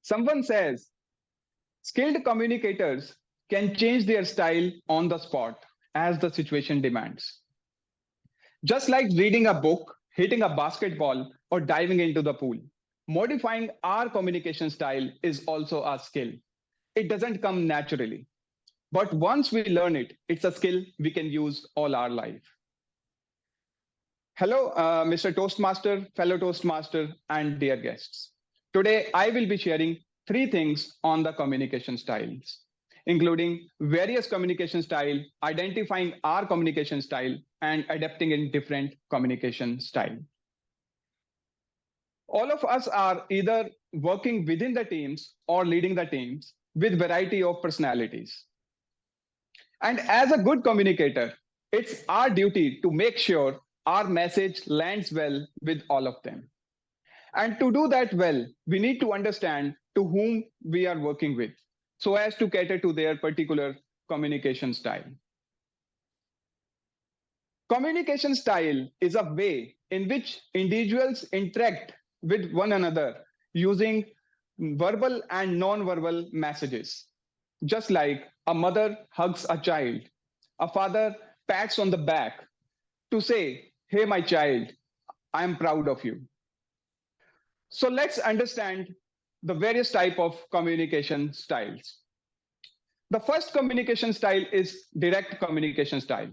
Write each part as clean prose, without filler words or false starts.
Someone says skilled communicators can change their style on the spot as the situation demands. Just like reading a book, hitting a basketball, or diving into the pool, modifying our communication style is also a skill. It doesn't come naturally. But once we learn it, it's a skill we can use all our life. Hello, Mr. Toastmaster, fellow Toastmaster, and dear guests. Today, I will be sharing three things on the communication styles, including various communication style, identifying our communication style, and adapting in different communication style. All of us are either working within the teams or leading the teams with variety of personalities. And as a good communicator, it's our duty to make sure our message lands well with all of them. And to do that well, we need to understand to whom we are working with so as to cater to their particular communication style. Communication style is a way in which individuals interact with one another using verbal and non-verbal messages. Just like a mother hugs a child, a father pats on the back to say, "Hey, my child, I am proud of you." So let's understand the various type of communication styles. The first communication style is direct communication style.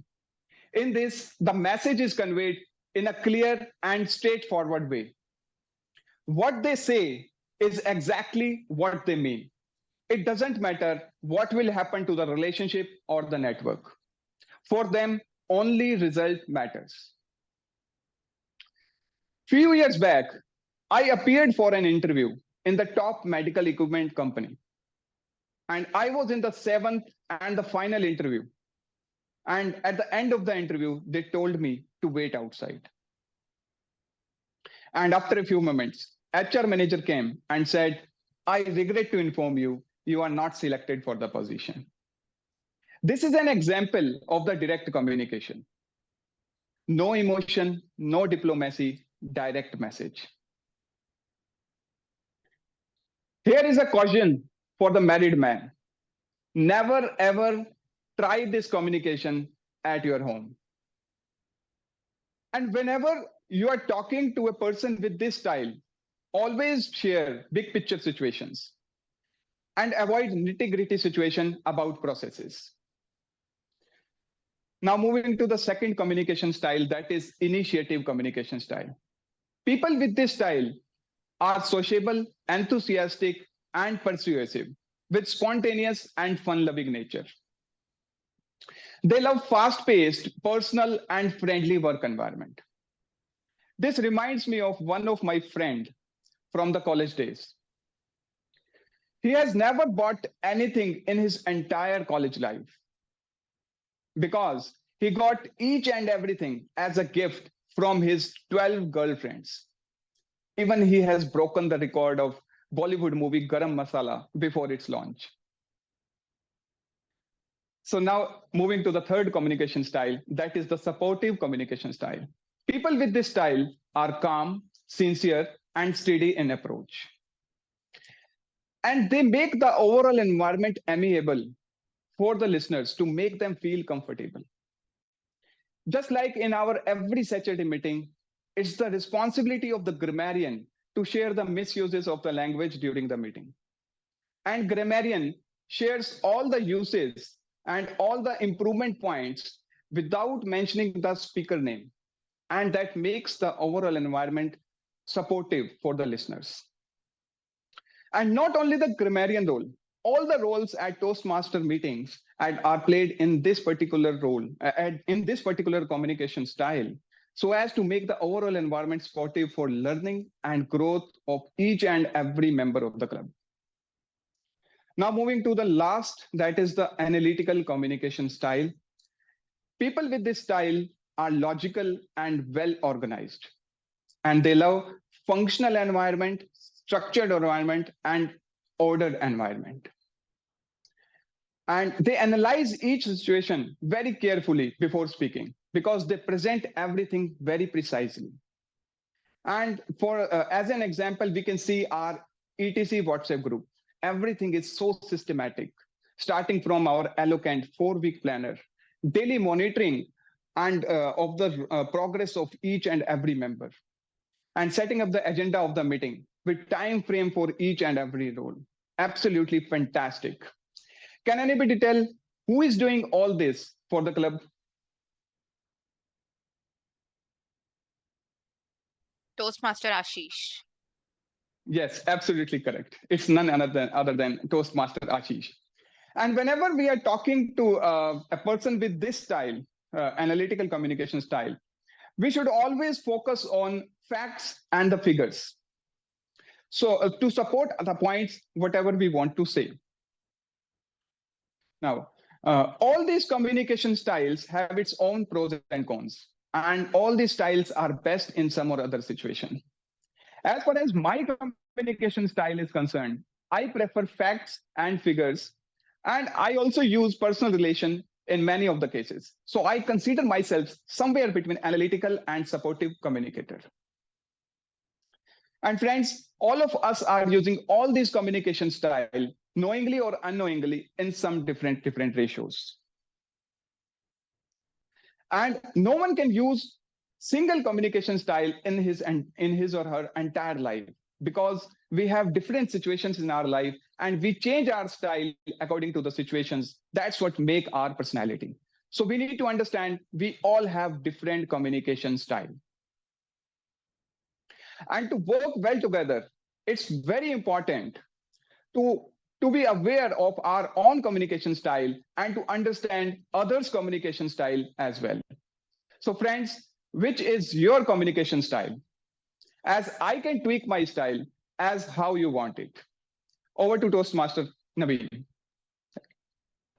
In this, the message is conveyed in a clear and straightforward way. What they say is exactly what they mean. It doesn't matter what will happen to the relationship or the network. For them, only result matters. Few years back, I appeared for an interview in the top medical equipment company. And I was in the seventh and the final interview. And at the end of the interview, they told me to wait outside. And after a few moments, HR manager came and said, "I regret to inform you, you are not selected for the position." This is an example of the direct communication. No emotion, no diplomacy, direct message. Here is a caution for the married man. Never ever try this communication at your home. And whenever you are talking to a person with this style, always share big picture situations and avoid nitty-gritty situation about processes. Now moving to the second communication style, that is initiative communication style. People with this style are sociable, enthusiastic, and persuasive, with spontaneous and fun-loving nature. They love fast-paced, personal, and friendly work environment. This reminds me of one of my friend from the college days. He has never bought anything in his entire college life because he got each and everything as a gift from his 12 girlfriends. Even he has broken the record of Bollywood movie Garam Masala before its launch. So now moving to the third communication style, that is the supportive communication style. People with this style are calm, sincere, and steady in approach. And they make the overall environment amiable for the listeners to make them feel comfortable. Just like in our every Saturday meeting, it's the responsibility of the grammarian to share the misuses of the language during the meeting. And grammarian shares all the uses and all the improvement points without mentioning the speaker name. And that makes the overall environment supportive for the listeners. And not only the grammarian role, all the roles at Toastmaster meetings are played in this particular role, in this particular communication style, so as to make the overall environment supportive for learning and growth of each and every member of the club. Now moving to the last, that is the analytical communication style. People with this style are logical and well organized, and they love functional environment, structured environment, and ordered environment. And they analyze each situation very carefully before speaking because they present everything very precisely. And for as an example, we can see our etc WhatsApp group. Everything is so systematic, starting from our eloquent 4 week planner, daily monitoring and of the progress of each and every member, and setting up the agenda of the meeting with time frame for each and every role. Absolutely fantastic. Can anybody tell who is doing all this for the club? Toastmaster Ashish. Yes, absolutely correct. It's none other than Toastmaster Ashish. And whenever we are talking to a person with this style, analytical communication style, we should always focus on facts and the figures. So to support the points, whatever we want to say. Now, all these communication styles have its own pros and cons, and all these styles are best in some or other situation. As far as my communication style is concerned, I prefer facts and figures, and I also use personal relation in many of the cases. So I consider myself somewhere between analytical and supportive communicator. And friends, all of us are using all these communication style, knowingly or unknowingly, in some different ratios. And no one can use single communication style in his or her entire life, because we have different situations in our life and we change our style according to the situations. That's what make our personality. So we need to understand we all have different communication style, and to work well together, it's very important to be aware of our own communication style and to understand others communication style as well. So friends, which is your communication style? As I can tweak my style as how you want it. Over to Toastmaster Naveen.